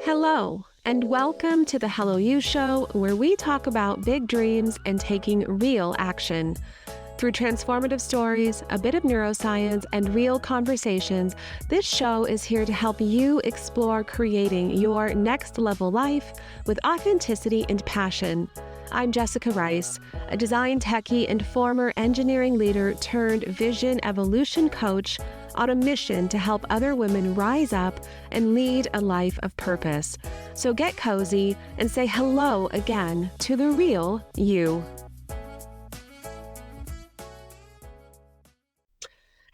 Hello, and welcome to the Hello You Show, where we talk about big dreams and taking real action. Through transformative stories, a bit of neuroscience, and real conversations, this show is here to help you explore creating your next level life with authenticity and passion. I'm Jessica Rice, a design techie and former engineering leader turned vision evolution coach on a mission to help other women rise up and lead a life of purpose. So get cozy and say hello again to the real you.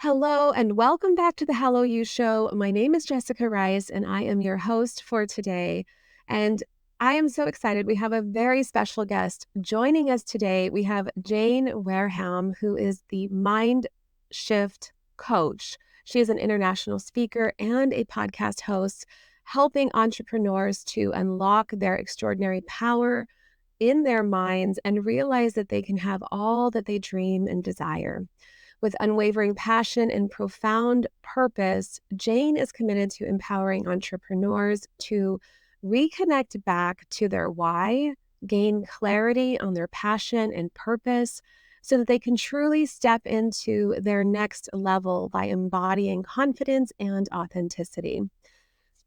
Hello and welcome back to the Hello You Show. My name is Jessica Rice and I am your host for today. And I am so excited. We have a very special guest joining us today. We have Jane Wareham, who is the Mind Shift Coach. She is an international speaker and a podcast host, helping entrepreneurs to unlock their extraordinary power in their minds and realize that they can have all that they dream and desire. With unwavering passion and profound purpose, Jane is committed to empowering entrepreneurs to reconnect back to their why, gain clarity on their passion and purpose, so that they can truly step into their next level by embodying confidence and authenticity.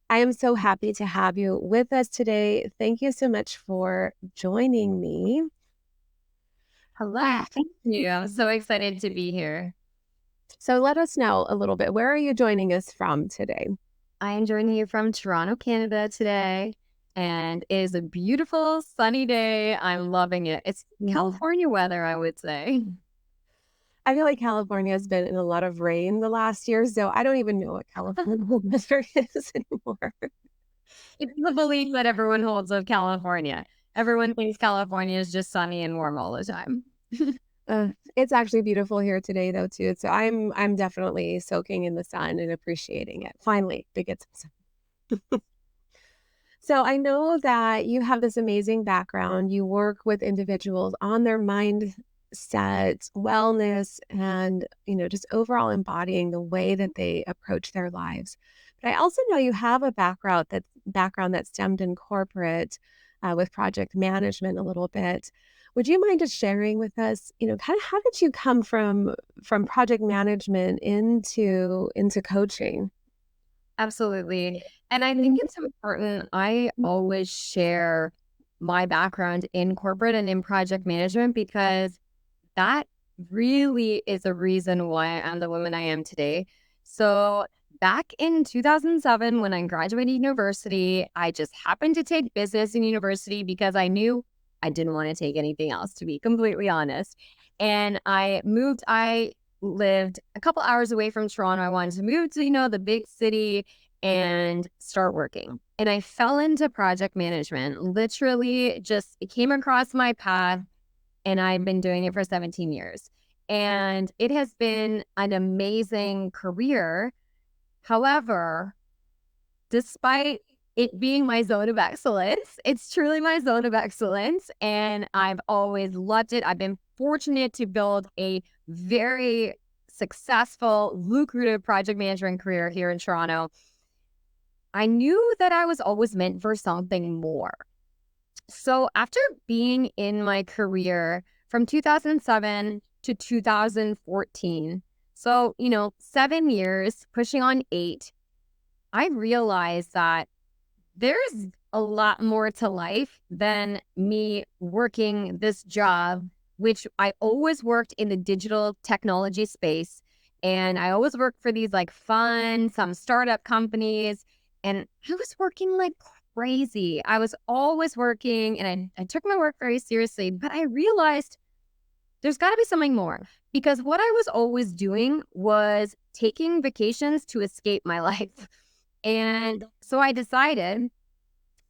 I am so happy to have you with us today. Thank you so much for joining me. Hello. Thank you. I'm so excited to be here. So let us know a little bit. Where are you joining us from today? I am joining you from Toronto, Canada today, and it is a beautiful sunny day. I'm loving it. It's California weather, I would say. I feel like California has been in a lot of rain the last year, so I don't even know what California weather is anymore. It's the belief that everyone holds of California. Everyone thinks California is just sunny and warm all the time. It's actually beautiful here today, though, too. So I'm definitely soaking in the sun and appreciating it. Finally, to get some sun. So I know that you have this amazing background. You work with individuals on their mindset, wellness, and just overall embodying the way that they approach their lives. But I also know you have a background that stemmed in corporate with project management a little bit. Would you mind just sharing with us, kind of how did you come from project management into coaching? Absolutely. And I think it's important. I always share my background in corporate and in project management because that really is a reason why I'm the woman I am today. So back in 2007, when I graduated university, I just happened to take business in university because I knew I didn't want to take anything else, to be completely honest. And I lived a couple hours away from Toronto. I wanted to move to, the big city and start working. And I fell into project management, literally it came across my path. And I've been doing it for 17 years. And it has been an amazing career. However, despite it being my zone of excellence, it's truly my zone of excellence. And I've always loved it. I've been fortunate to build a very successful, lucrative project management career here in Toronto. I knew that I was always meant for something more. So after being in my career from 2007 to 2014, so, 7 years, pushing on 8, I realized that there's a lot more to life than me working this job, which I always worked in the digital technology space. And I always worked for these some startup companies. And I was working like crazy. I was always working and I took my work very seriously, but I realized there's got to be something more because what I was always doing was taking vacations to escape my life. And so I decided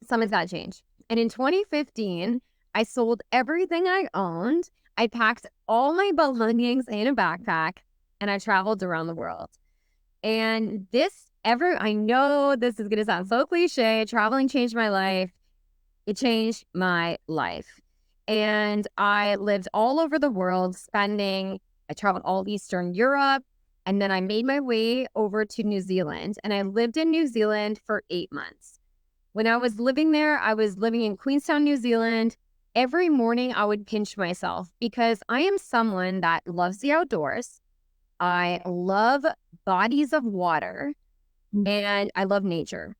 something's got to change. And in 2015, I sold everything I owned. I packed all my belongings in a backpack and I traveled around the world. And I know this is going to sound so cliche. Traveling changed my life. It changed my life. And I lived all over the world I traveled all Eastern Europe. And then I made my way over to New Zealand. And I lived in New Zealand for 8 months. When I was living there, I was living in Queenstown, New Zealand. Every morning I would pinch myself because I am someone that loves the outdoors. I love bodies of water and I love nature.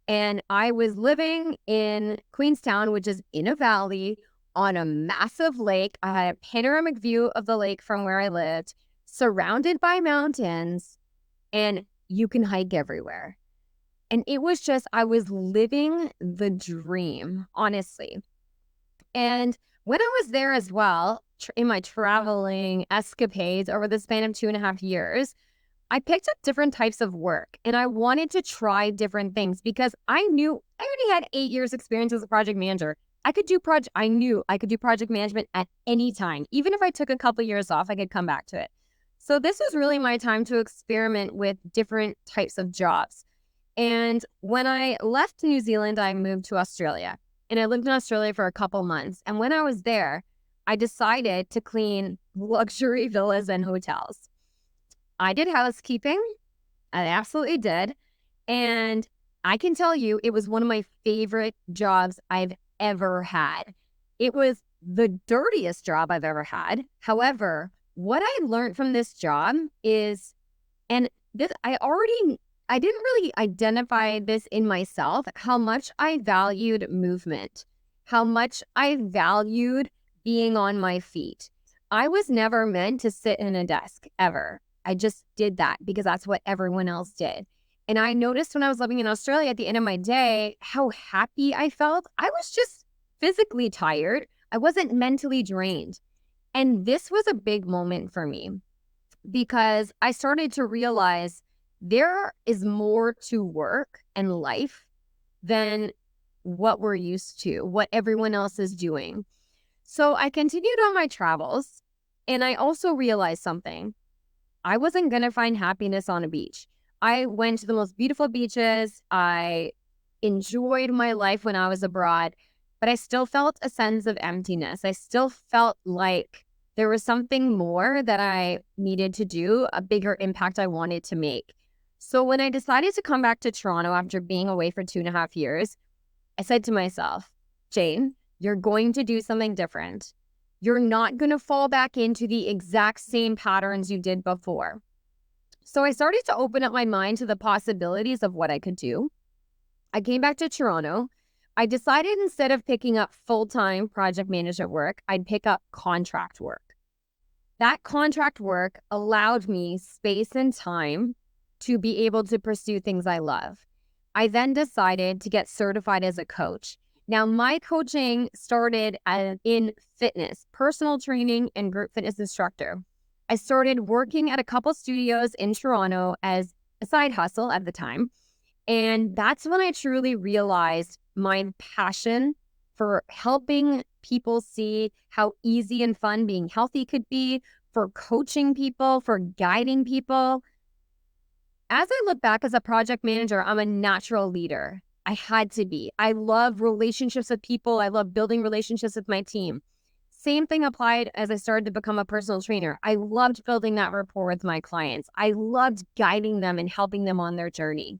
And I was living in Queenstown, which is in a valley on a massive lake. I had a panoramic view of the lake from where I lived, surrounded by mountains, and you can hike everywhere. And it was just, I was living the dream, honestly. And when I was there as well, in my traveling escapades over the span of 2.5 years, I picked up different types of work and I wanted to try different things because I knew I already had 8 years experience as a project manager. I knew I could do project management at any time. Even if I took a couple of years off, I could come back to it. So this was really my time to experiment with different types of jobs. And when I left New Zealand, I moved to Australia. And I lived in Australia for a couple months. And when I was there, I decided to clean luxury villas and hotels. I did housekeeping. I absolutely did. And I can tell you, it was one of my favorite jobs I've ever had. It was the dirtiest job I've ever had. However, what I learned from this job is, and this, I didn't really identify this in myself, how much I valued movement, how much I valued being on my feet. I was never meant to sit in a desk ever. I just did that because that's what everyone else did. And I noticed when I was living in Australia at the end of my day, how happy I felt. I was just physically tired. I wasn't mentally drained. And this was a big moment for me because I started to realize there is more to work and life than what we're used to, what everyone else is doing. So I continued on my travels and I also realized something. I wasn't going to find happiness on a beach. I went to the most beautiful beaches. I enjoyed my life when I was abroad, but I still felt a sense of emptiness. I still felt like there was something more that I needed to do, a bigger impact I wanted to make. So when I decided to come back to Toronto after being away for 2.5 years, I said to myself, Jane, you're going to do something different. You're not going to fall back into the exact same patterns you did before. So I started to open up my mind to the possibilities of what I could do. I came back to Toronto. I decided instead of picking up full-time project management work, I'd pick up contract work. That contract work allowed me space and time to be able to pursue things I love. I then decided to get certified as a coach. Now, my coaching started in fitness, personal training, and group fitness instructor. I started working at a couple studios in Toronto as a side hustle at the time. And that's when I truly realized my passion for helping people see how easy and fun being healthy could be, for coaching people, for guiding people. As I look back as a project manager, I'm a natural leader. I had to be. I love relationships with people. I love building relationships with my team. Same thing applied as I started to become a personal trainer. I loved building that rapport with my clients. I loved guiding them and helping them on their journey.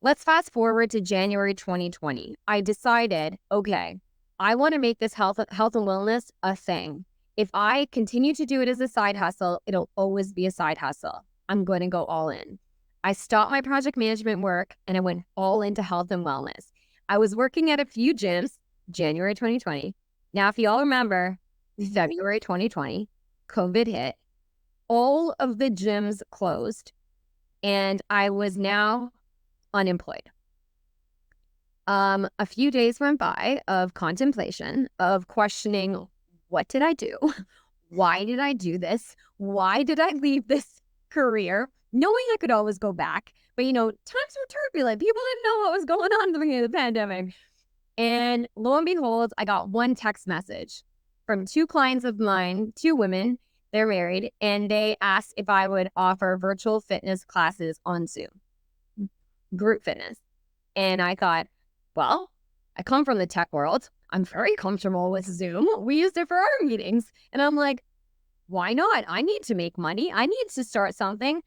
Let's fast forward to January 2020. I decided, okay, I want to make this health and wellness a thing. If I continue to do it as a side hustle, it'll always be a side hustle. I'm going to go all in. I stopped my project management work and I went all into health and wellness. I was working at a few gyms, January 2020. Now, if you all remember, February 2020, COVID hit. All of the gyms closed and I was now unemployed. A few days went by of contemplation, of questioning, what did I do? Why did I do this? Why did I leave this career? Knowing I could always go back. But, times were turbulent. People didn't know what was going on at the beginning of the pandemic. And lo and behold, I got one text message from two clients of mine, two women. They're married. And they asked if I would offer virtual fitness classes on Zoom, group fitness. And I thought, well, I come from the tech world. I'm very comfortable with Zoom. We used it for our meetings. And I'm like, why not? I need to make money. I need to start something.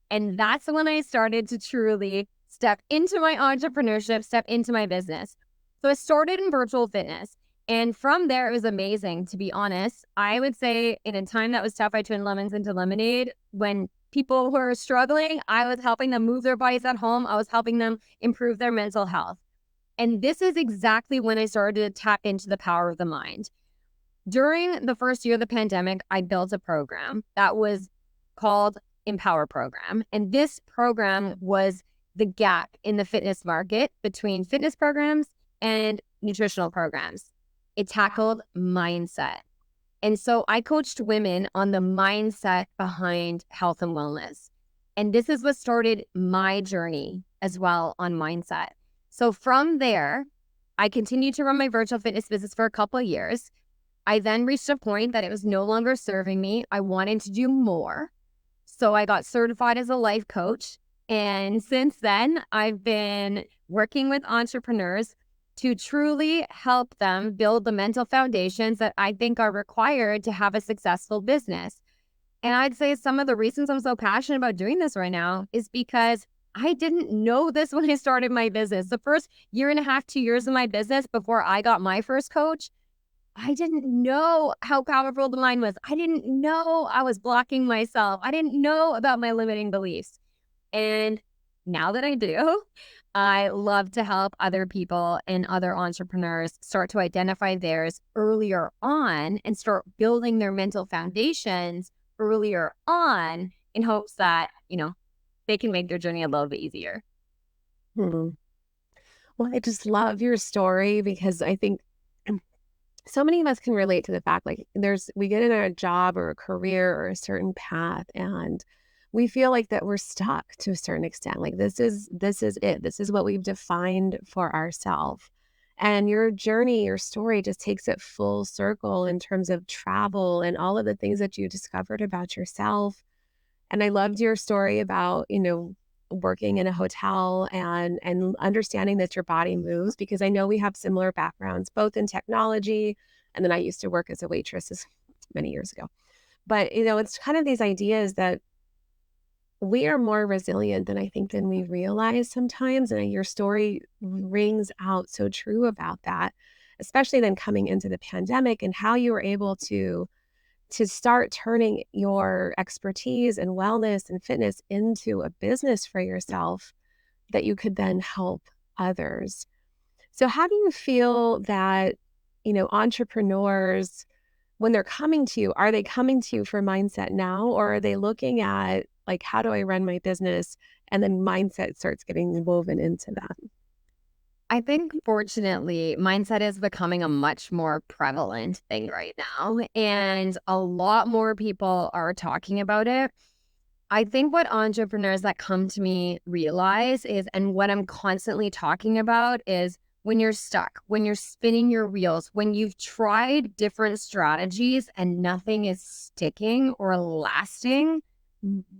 And that's when I started to truly step into my entrepreneurship, step into my business. So I started in virtual fitness. And from there, it was amazing, to be honest. I would say in a time that was tough, I turned lemons into lemonade. When people were struggling, I was helping them move their bodies at home. I was helping them improve their mental health. And this is exactly when I started to tap into the power of the mind. During the first year of the pandemic, I built a program that was called Empower Program. And this program was the gap in the fitness market between fitness programs and nutritional programs. It tackled mindset. And so I coached women on the mindset behind health and wellness. And this is what started my journey as well on mindset. So from there, I continued to run my virtual fitness business for a couple of years. I then reached a point that it was no longer serving me. I wanted to do more. So I got certified as a life coach. And since then, I've been working with entrepreneurs to truly help them build the mental foundations that I think are required to have a successful business. And I'd say some of the reasons I'm so passionate about doing this right now is because I didn't know this when I started my business. The first year and a half, 2 years of my business before I got my first coach, I didn't know how powerful the mind was. I didn't know I was blocking myself. I didn't know about my limiting beliefs. And now that I do, I love to help other people and other entrepreneurs start to identify theirs earlier on and start building their mental foundations earlier on in hopes that, they can make their journey a little bit easier. Hmm. Well, I just love your story because I think so many of us can relate to the fact like we get in a job or a career or a certain path and we feel like that we're stuck to a certain extent. Like this is it. This is what we've defined for ourselves. And your journey, your story just takes it full circle in terms of travel and all of the things that you discovered about yourself. And I loved your story about, working in a hotel and understanding that your body moves because I know we have similar backgrounds, both in technology, and then I used to work as a waitress many years ago. But, it's kind of these ideas that we are more resilient than we realize sometimes. And your story rings out so true about that, especially then coming into the pandemic and how you were able to start turning your expertise and wellness and fitness into a business for yourself that you could then help others. So how do you feel that, entrepreneurs, when they're coming to you, are they coming to you for mindset now, or are they looking at like, how do I run my business? And then mindset starts getting woven into that. I think, fortunately, mindset is becoming a much more prevalent thing right now, and a lot more people are talking about it. I think what entrepreneurs that come to me realize is, and what I'm constantly talking about is when you're stuck, when you're spinning your wheels, when you've tried different strategies and nothing is sticking or lasting,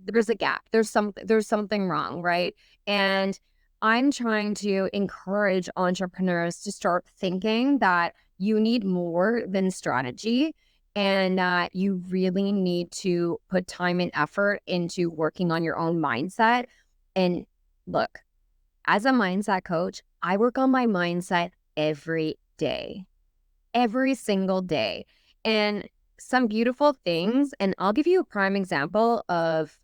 there's a gap. There's something wrong, right? And I'm trying to encourage entrepreneurs to start thinking that you need more than strategy and that you really need to put time and effort into working on your own mindset. And look, as a mindset coach, I work on my mindset every day, every single day. And some beautiful things, and I'll give you a prime example of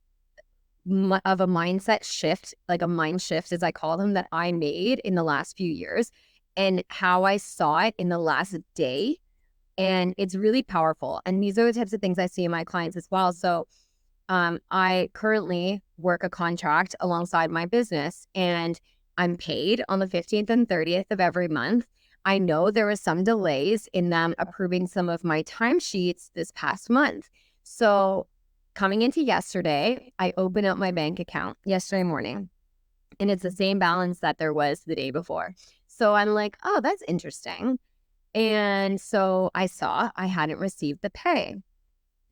a mindset shift, like a mind shift, as I call them, that I made in the last few years and how I saw it in the last day. And it's really powerful. And these are the types of things I see in my clients as well. So I currently work a contract alongside my business and I'm paid on the 15th and 30th of every month. I know there was some delays in them approving some of my timesheets this past month. So coming into yesterday, I opened up my bank account yesterday morning and it's the same balance that there was the day before. So I'm like, oh, that's interesting. And so I saw I hadn't received the pay.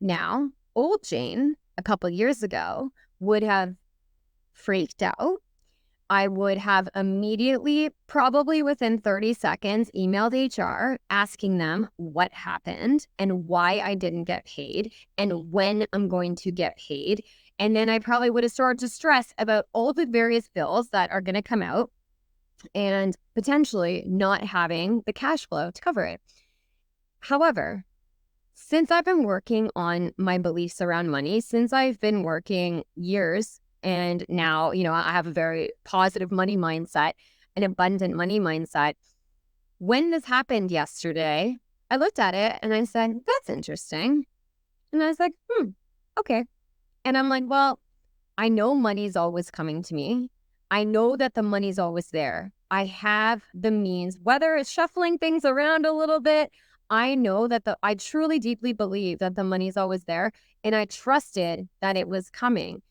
Now, old Jane, a couple years ago, would have freaked out. I would have immediately, probably within 30 seconds, emailed HR asking them what happened and why I didn't get paid and when I'm going to get paid. And then I probably would have started to stress about all the various bills that are going to come out and potentially not having the cash flow to cover it. However, since I've been working on my beliefs around money, since I've been working years, and now, I have a very positive money mindset, an abundant money mindset. When this happened yesterday, I looked at it and I said, that's interesting. And I was like, okay. And I'm like, well, I know money's always coming to me. I know that the money's always there. I have the means, whether it's shuffling things around a little bit. I know that I truly deeply believe that the money's always there. And I trusted that it was coming.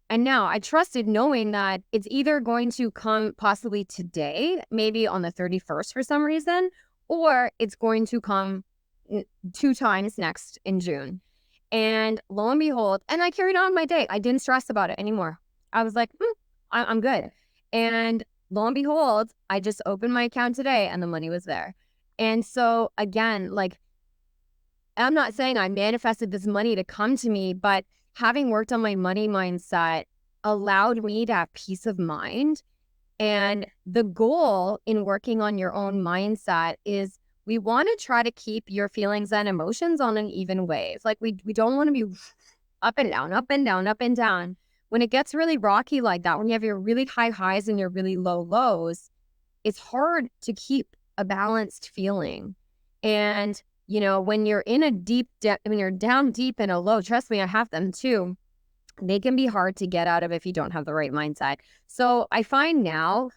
And now I trusted knowing that it's either going to come possibly today, maybe on the 31st for some reason, or it's going to come 2 times next in June. And lo and behold, and I carried on my day. I didn't stress about it anymore. I was like, I'm good. And lo and behold, I just opened my account today and the money was there. And so again, like, I'm not saying I manifested this money to come to me, but having worked on my money mindset allowed me to have peace of mind. And the goal in working on your own mindset is we want to try to keep your feelings and emotions on an even wave. Like we don't want to be up and down, up and down, up and down. When it gets really rocky like that, when you have your really high highs and your really low lows, it's hard to keep a balanced feeling. And when you're in a deep depth, when you're down deep in a low, trust me, I have them too. They can be hard to get out of if you don't have the right mindset. So I find now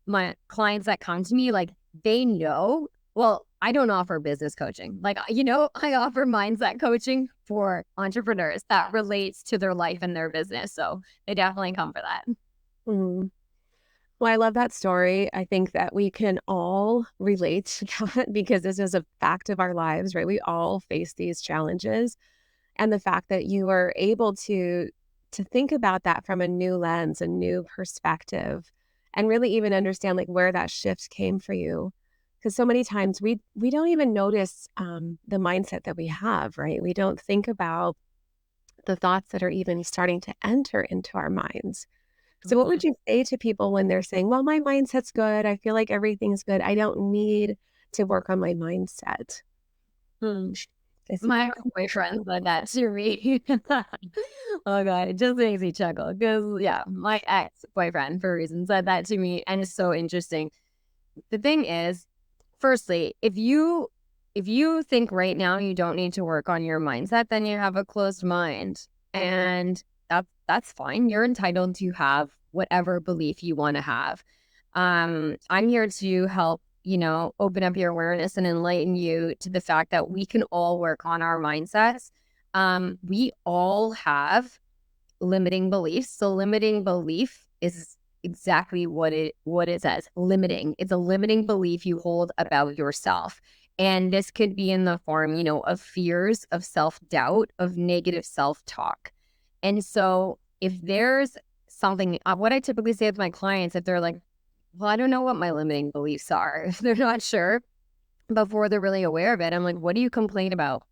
my clients that come to me, like they know, well, I don't offer business coaching. Like, I offer mindset coaching for entrepreneurs that relates to their life and their business. So they definitely come for that. Mm. Well, I love that story. I think that we can all relate to that because this is a fact of our lives, right? We all face these challenges. And the fact that you were able to think about that from a new lens, a new perspective, and really even understand like where that shift came for you. Because so many times we don't even notice the mindset that we have, right? We don't think about the thoughts that are even starting to enter into our minds. So what would you say to people when they're saying, well, my mindset's good. I feel like everything's good. I don't need to work on my mindset. Hmm. My boyfriend said that to me. Oh God, it just makes me chuckle because my ex-boyfriend for a reason said that to me, and it's so interesting. The thing is, firstly, if you think right now you don't need to work on your mindset, then you have a closed mind, and that's fine. You're entitled to have whatever belief you want to have. I'm here to help open up your awareness and enlighten you to the fact that we can all work on our mindsets. We all have limiting beliefs. So limiting belief is exactly what it says. Limiting. It's a limiting belief you hold about yourself. And this could be in the form, of fears, of self-doubt, of negative self-talk. And so if there's something, what I typically say to my clients, if they're like, well, I don't know what my limiting beliefs are. If they're not sure before they're really aware of it, I'm like, what do you complain about?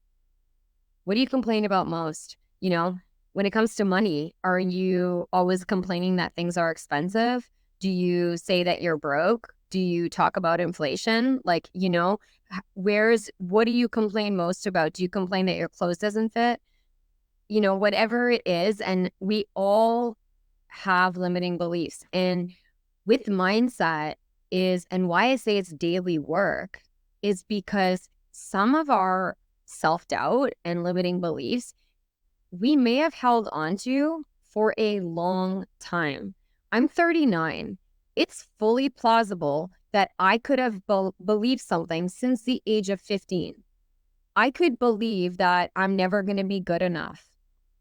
What do you complain about most? When it comes to money, are you always complaining that things are expensive? Do you say that you're broke? Do you talk about inflation? Like, what do you complain most about? Do you complain that your clothes doesn't fit? Whatever it is. And we all have limiting beliefs. And with mindset and why I say it's daily work is because some of our self-doubt and limiting beliefs we may have held onto for a long time. I'm 39. It's fully plausible that I could have believed something since the age of 15. I could believe that I'm never going to be good enough.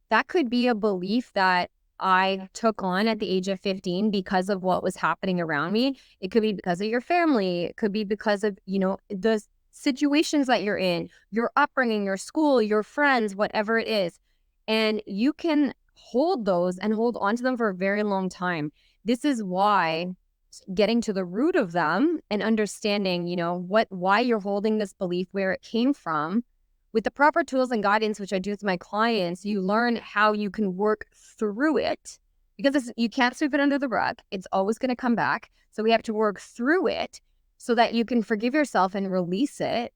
That could be a belief that I took on at the age of 15 because of what was happening around me. It could be because of your family. It could be because of, the situations that you're in, your upbringing, your school, your friends, whatever it is. And you can hold those and hold on to them for a very long time. This is why getting to the root of them and understanding, why you're holding this belief, where it came from, with the proper tools and guidance, which I do with my clients, you learn how you can work through it, because you can't sweep it under the rug. It's always going to come back. So we have to work through it so that you can forgive yourself and release it,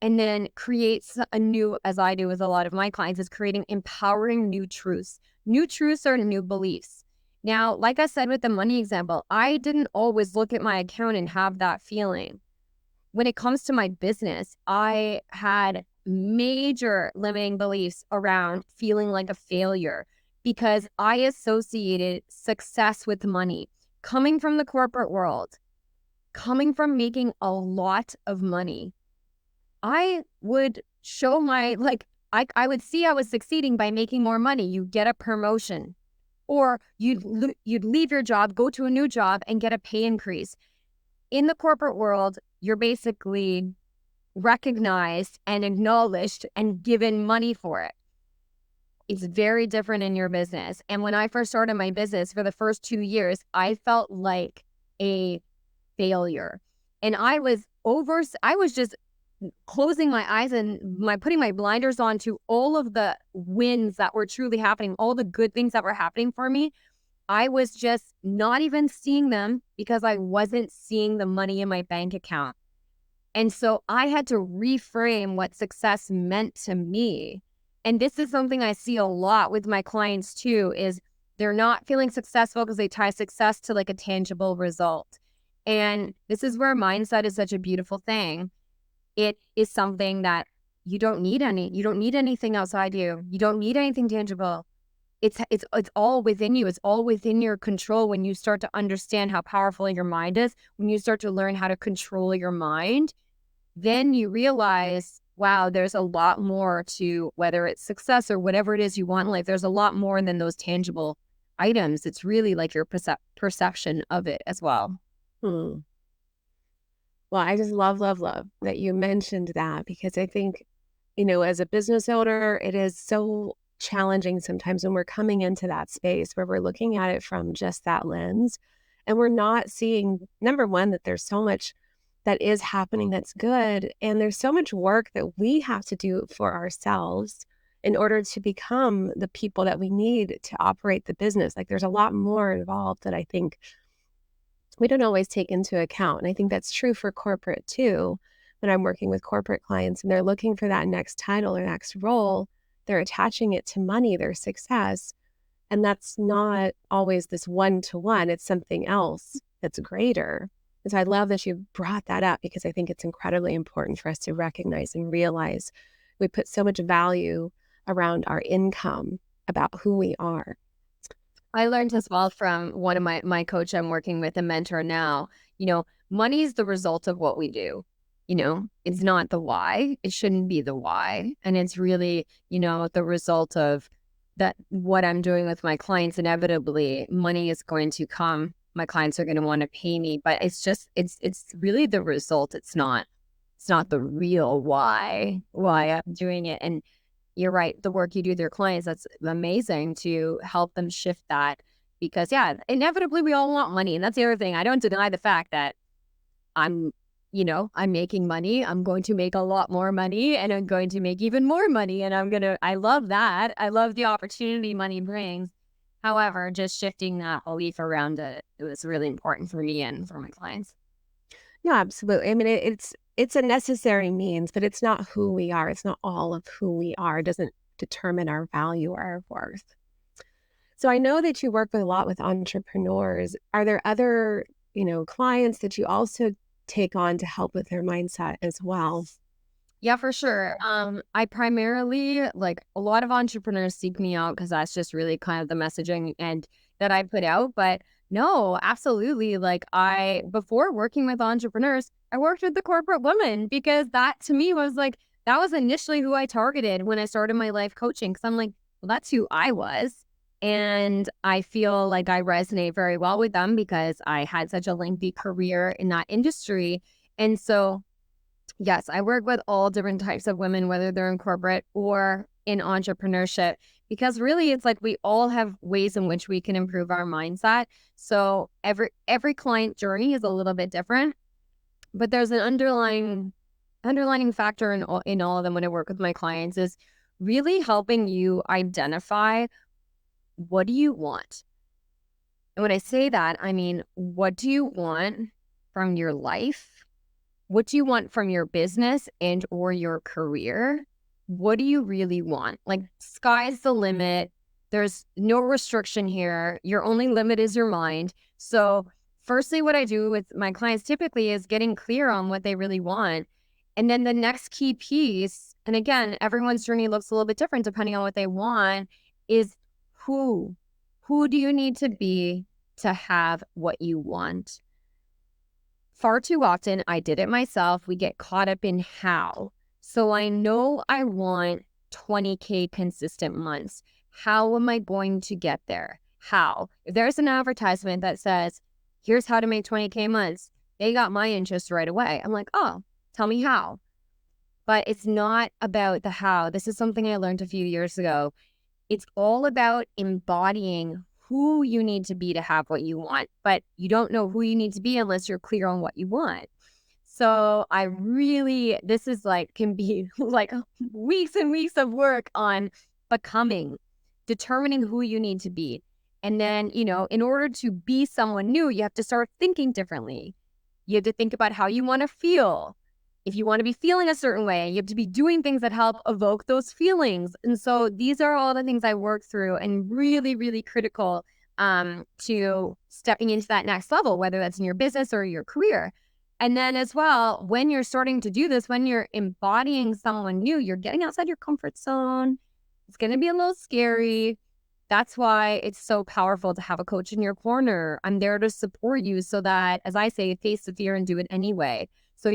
and then create a new, as I do with a lot of my clients, is creating empowering new truths. New truths are new beliefs. Now, like I said with the money example, I didn't always look at my account and have that feeling. When it comes to my business, I had major limiting beliefs around feeling like a failure because I associated success with money. Coming from the corporate world, coming from making a lot of money, I would show I would see I was succeeding by making more money. You get a promotion, or you'd leave your job, go to a new job and get a pay increase. In the corporate world, you're basically recognized and acknowledged and given money for it. It's very different in your business. And when I first started my business, for the first 2 years, I felt like a failure. And I was just closing my eyes and putting my blinders on to all of the wins that were truly happening, all the good things that were happening for me. I was just not even seeing them because I wasn't seeing the money in my bank account. And so I had to reframe what success meant to me. And this is something I see a lot with my clients too, is they're not feeling successful because they tie success to like a tangible result. And this is where mindset is such a beautiful thing. It is something that you don't need anything outside you. You don't need anything tangible. It's all within you. It's all within your control. When you start to understand how powerful your mind is, when you start to learn how to control your mind, then you realize, wow, there's a lot more to whether it's success or whatever it is you want in life. There's a lot more than those tangible items. It's really like your perception of it as well. Hmm. Well, I just love that you mentioned that, because I think, as a business owner, it is so challenging sometimes when we're coming into that space where we're looking at it from just that lens, and we're not seeing, number one, that there's so much that is happening that's good, and there's so much work that we have to do for ourselves in order to become the people that we need to operate the business. Like, there's a lot more involved that I think we don't always take into account. And I think that's true for corporate too. When I'm working with corporate clients and they're looking for that next title or next role, they're attaching it to money, their success. And that's not always this one-to-one. It's something else that's greater. And so I love that you brought that up, because I think it's incredibly important for us to recognize and realize we put so much value around our income, about who we are. I learned as well from one of my coach I'm working with, a mentor now, money is the result of what we do. It's not the why. It shouldn't be the why. And it's really, the result of that, what I'm doing with my clients. Inevitably, money is going to come. My clients are going to want to pay me, but it's really the result. It's not the real why I'm doing it. And you're right. The work you do with your clients, that's amazing to help them shift that, because inevitably we all want money. And that's the other thing. I don't deny the fact that I'm making money. I'm going to make a lot more money, and I'm going to make even more money. And I love that. I love the opportunity money brings. However, just shifting that belief around it was really important for me and for my clients. No, absolutely. I mean, it's a necessary means, but it's not who we are. It's not all of who we are. It doesn't determine our value or our worth. So I know that you work with a lot with entrepreneurs. Are there other, clients that you also take on to help with their mindset as well? Yeah, for sure. I primarily, like, a lot of entrepreneurs seek me out because that's just really kind of the messaging and that I put out. But no, absolutely. Like, before working with entrepreneurs, I worked with the corporate woman, because that to me was like, that was initially who I targeted when I started my life coaching. Cause I'm like, well, that's who I was. And I feel like I resonate very well with them because I had such a lengthy career in that industry. And so, yes, I work with all different types of women, whether they're in corporate or in entrepreneurship, because really it's like we all have ways in which we can improve our mindset. So every client journey is a little bit different, but there's an underlying underlining factor in all of them when I work with my clients is really helping you identify, what do you want? And when I say that, I mean, what do you want from your life? What do you want from your business and or your career? What do you really want? Like, sky's the limit. There's no restriction here. Your only limit is your mind. So firstly, what I do with my clients typically is getting clear on what they really want. And then the next key piece, and again, everyone's journey looks a little bit different depending on what they want, is who? Who do you need to be to have what you want? Far too often, I did it myself, we get caught up in how. So I know I want 20K consistent months. How am I going to get there? How? If there's an advertisement that says, here's how to make 20K months, they got my interest right away. I'm like, oh, tell me how. But it's not about the how. This is something I learned a few years ago. It's all about embodying who you need to be to have what you want, but you don't know who you need to be unless you're clear on what you want. So this is like, can be like weeks and weeks of work on becoming, determining who you need to be. And then, in order to be someone new, you have to start thinking differently. You have to think about how you want to feel. If you want to be feeling a certain way, you have to be doing things that help evoke those feelings. And so these are all the things I work through and really, really critical to stepping into that next level, whether that's in your business or your career. And then as well, when you're starting to do this, when you're embodying someone new, you're getting outside your comfort zone. It's going to be a little scary. That's why it's so powerful to have a coach in your corner. I'm there to support you so that, as I say, face the fear and do it anyway. So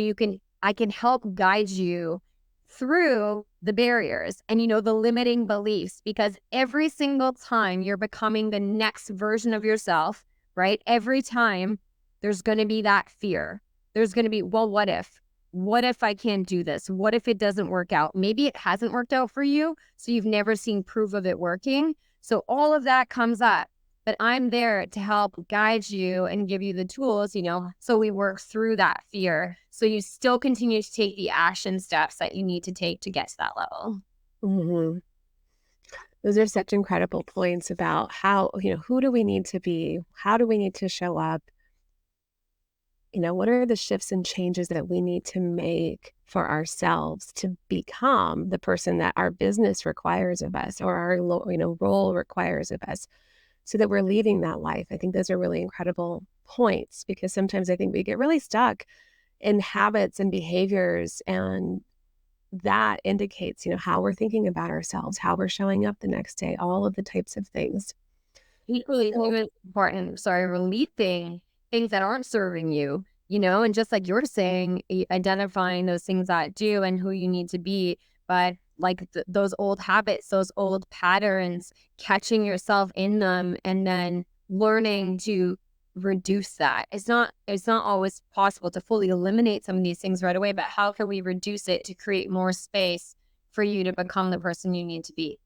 I can help guide you through the barriers and, the limiting beliefs, because every single time you're becoming the next version of yourself, right? Every time there's going to be that fear. There's going to be, well, what if? What if I can't do this? What if it doesn't work out? Maybe it hasn't worked out for you, so you've never seen proof of it working. So all of that comes up. But I'm there to help guide you and give you the tools, so we work through that fear. So you still continue to take the action steps that you need to take to get to that level. Mm-hmm. Those are such incredible points about how, who do we need to be? How do we need to show up? What are the shifts and changes that we need to make for ourselves to become the person that our business requires of us, or our, role requires of us, so that we're leading that life? I think those are really incredible points, because sometimes I think we get really stuck in habits and behaviors, and that indicates, how we're thinking about ourselves, how we're showing up the next day, all of the types of things. Equally important, releasing things that aren't serving you, and just like you're saying, identifying those things that do and who you need to be. But like those old habits, those old patterns, catching yourself in them and then learning to reduce that. It's not always possible to fully eliminate some of these things right away, but how can we reduce it to create more space for you to become the person you need to be?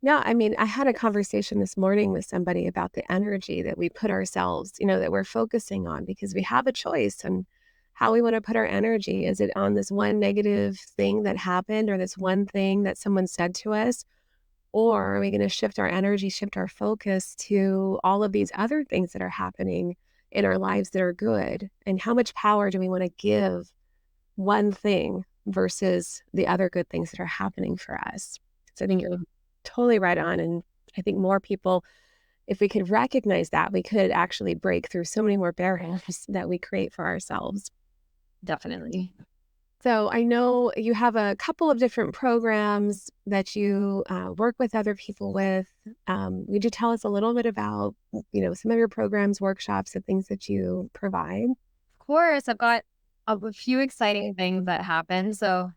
Yeah, I mean, I had a conversation this morning with somebody about the energy that we put ourselves, that we're focusing on, because we have a choice on how we want to put our energy. Is it on this one negative thing that happened, or this one thing that someone said to us? Or are we going to shift our energy, shift our focus to all of these other things that are happening in our lives that are good? And how much power do we want to give one thing versus the other good things that are happening for us? So I think you're totally right on. And I think more people, if we could recognize that, we could actually break through so many more barriers that we create for ourselves. Definitely. So I know you have a couple of different programs that you work with other people with. Would you tell us a little bit about, some of your programs, workshops, and things that you provide? Of course, I've got a few exciting things that happen. So,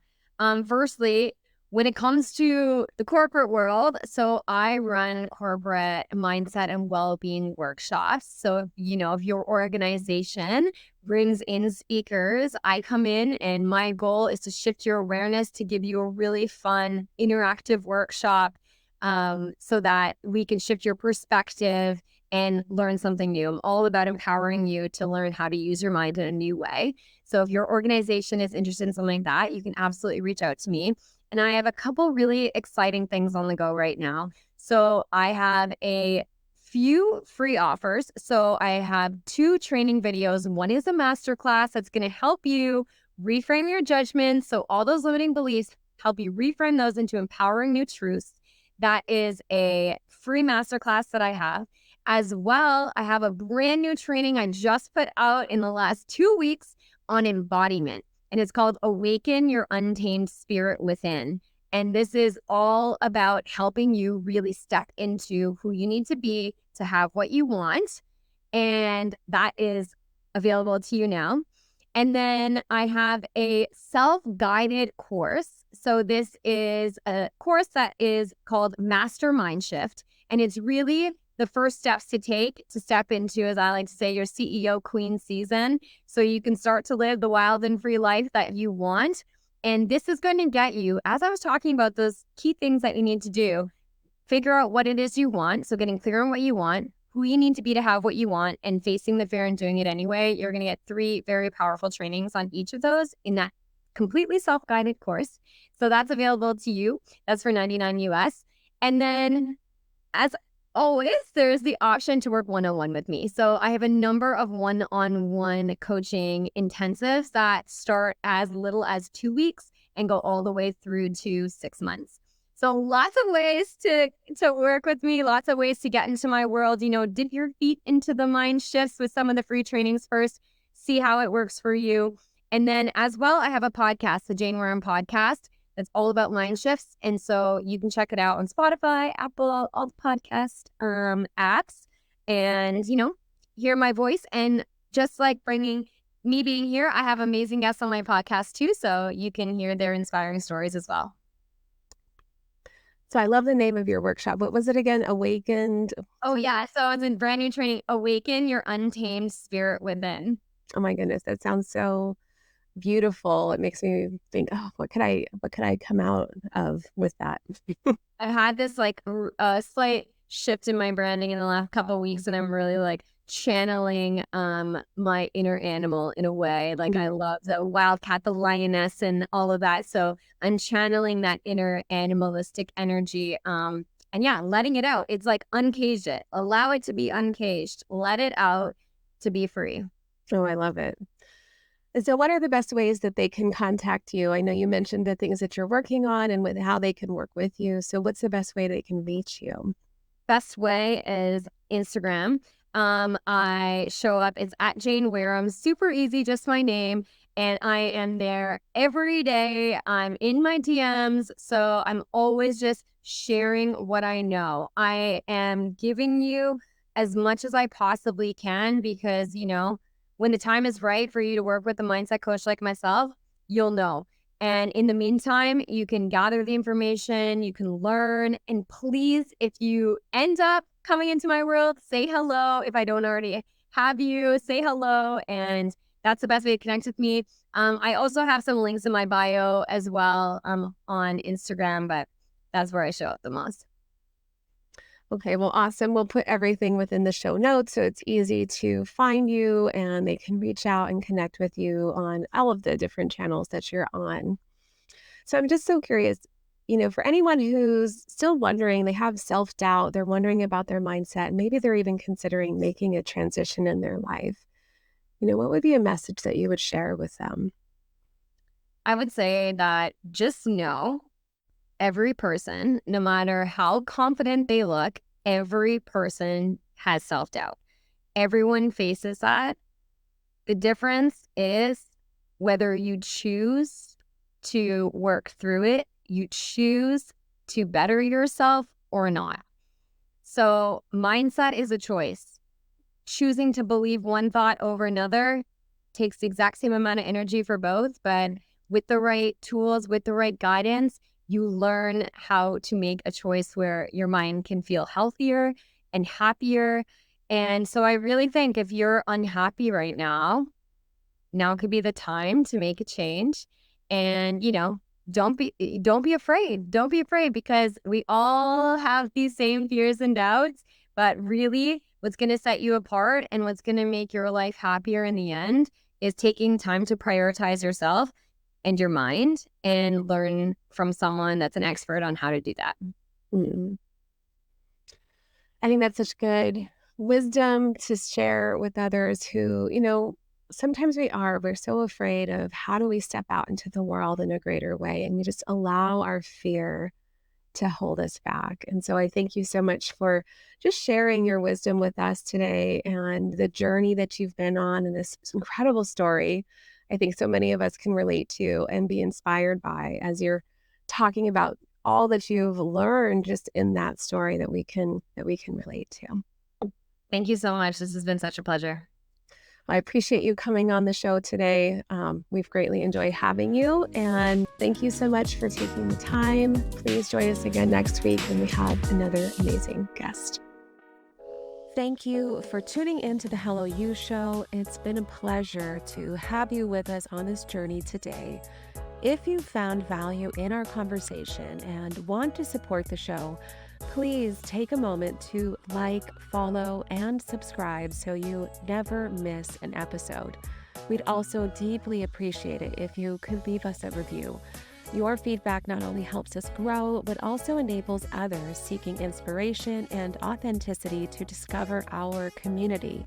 firstly, when it comes to the corporate world, so I run corporate mindset and well-being workshops. So, if your organization brings in speakers, I come in and my goal is to shift your awareness, to give you a really fun, interactive workshop, so that we can shift your perspective and learn something new. I'm all about empowering you to learn how to use your mind in a new way. So if your organization is interested in something like that, you can absolutely reach out to me. And I have a couple really exciting things on the go right now. So I have a few free offers. So I have 2 training videos. One is a masterclass that's going to help you reframe your judgments. So all those limiting beliefs, help you reframe those into empowering new truths. That is a free masterclass that I have. As well, I have a brand new training I just put out in the last 2 weeks on embodiment. And it's called Awaken Your Untamed Spirit Within. And this is all about helping you really step into who you need to be to have what you want. And that is available to you now. And then I have a self-guided course. So this is a course that is called Master Mind Shift. And it's really the first steps to take to step into, as I like to say, your CEO queen season. So you can start to live the wild and free life that you want. And this is going to get you, as I was talking about those key things that you need to do, figure out what it is you want. So getting clear on what you want, who you need to be to have what you want, and facing the fear and doing it anyway. You're going to get 3 very powerful trainings on each of those in that completely self-guided course. So that's available to you. That's for $99 US. And then as always, there's the option to work one-on-one with me. So I have a number of one-on-one coaching intensives that start as little as 2 weeks and go all the way through to 6 months. So lots of ways to work with me, lots of ways to get into my world. Dip your feet into the mind shifts with some of the free trainings first, see how it works for you. And then as well, I have a podcast, the Jane Wareham podcast, that's all about mind shifts. And so you can check it out on Spotify, Apple, all the podcast apps, and, hear my voice. And just like being here, I have amazing guests on my podcast too. So you can hear their inspiring stories as well. So I love the name of your workshop. What was it again? Awakened. Oh, yeah. So it's in brand new training, Awaken Your Untamed Spirit Within. Oh my goodness. That sounds so beautiful. It makes me think, oh, what could I come out of with that? I've had this slight shift in my branding in the last couple of weeks, and I'm really channeling my inner animal in a way. I love the wildcat, the lioness, and all of that. So I'm channeling that inner animalistic energy. And yeah, letting it out. It's like uncage it. Allow it to be uncaged. Let it out to be free. Oh, I love it. So what are the best ways that they can contact you? I know you mentioned the things that you're working on and with how they can work with you. So what's the best way they can reach you? Best way is Instagram. I show up, it's at Jane Wareham, super easy, just my name. And I am there every day. I'm in my DMs. So I'm always just sharing what I know. I am giving you as much as I possibly can because, when the time is right for you to work with a mindset coach like myself, you'll know. And in the meantime, you can gather the information, you can learn. And please, if you end up coming into my world, say hello. If I don't already have you, say hello. And that's the best way to connect with me. I also have some links in my bio as well on Instagram, but that's where I show up the most. Okay, well, awesome. We'll put everything within the show notes so it's easy to find you and they can reach out and connect with you on all of the different channels that you're on. So I'm just so curious, for anyone who's still wondering, they have self-doubt, they're wondering about their mindset, maybe they're even considering making a transition in their life. What would be a message that you would share with them? I would say that just know every person, no matter how confident they look, every person has self-doubt. Everyone faces that. The difference is whether you choose to work through it, you choose to better yourself or not. So mindset is a choice. Choosing to believe one thought over another takes the exact same amount of energy for both, but with the right tools, with the right guidance, you learn how to make a choice where your mind can feel healthier and happier. And so I really think if you're unhappy right now could be the time to make a change. And, don't be afraid. Don't be afraid because we all have these same fears and doubts, but really what's going to set you apart and what's going to make your life happier in the end is taking time to prioritize yourself and your mind and learn from someone that's an expert on how to do that. Mm. I think that's such good wisdom to share with others who, sometimes we're so afraid of how do we step out into the world in a greater way, and we just allow our fear to hold us back. And so I thank you so much for just sharing your wisdom with us today and the journey that you've been on and this incredible story. I think so many of us can relate to and be inspired by as you're talking about all that you've learned just in that story that we can relate to. Thank you so much. This has been such a pleasure. I appreciate you coming on the show today. We've greatly enjoyed having you, and thank you so much for taking the time. Please join us again next week when we have another amazing guest. Thank you for tuning in to the Hello You Show. It's been a pleasure to have you with us on this journey today. If you found value in our conversation and want to support the show, please take a moment to like, follow, and subscribe so you never miss an episode. We'd also deeply appreciate it if you could leave us a review. Your feedback not only helps us grow, but also enables others seeking inspiration and authenticity to discover our community.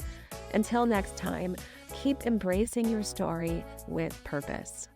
Until next time, keep embracing your story with purpose.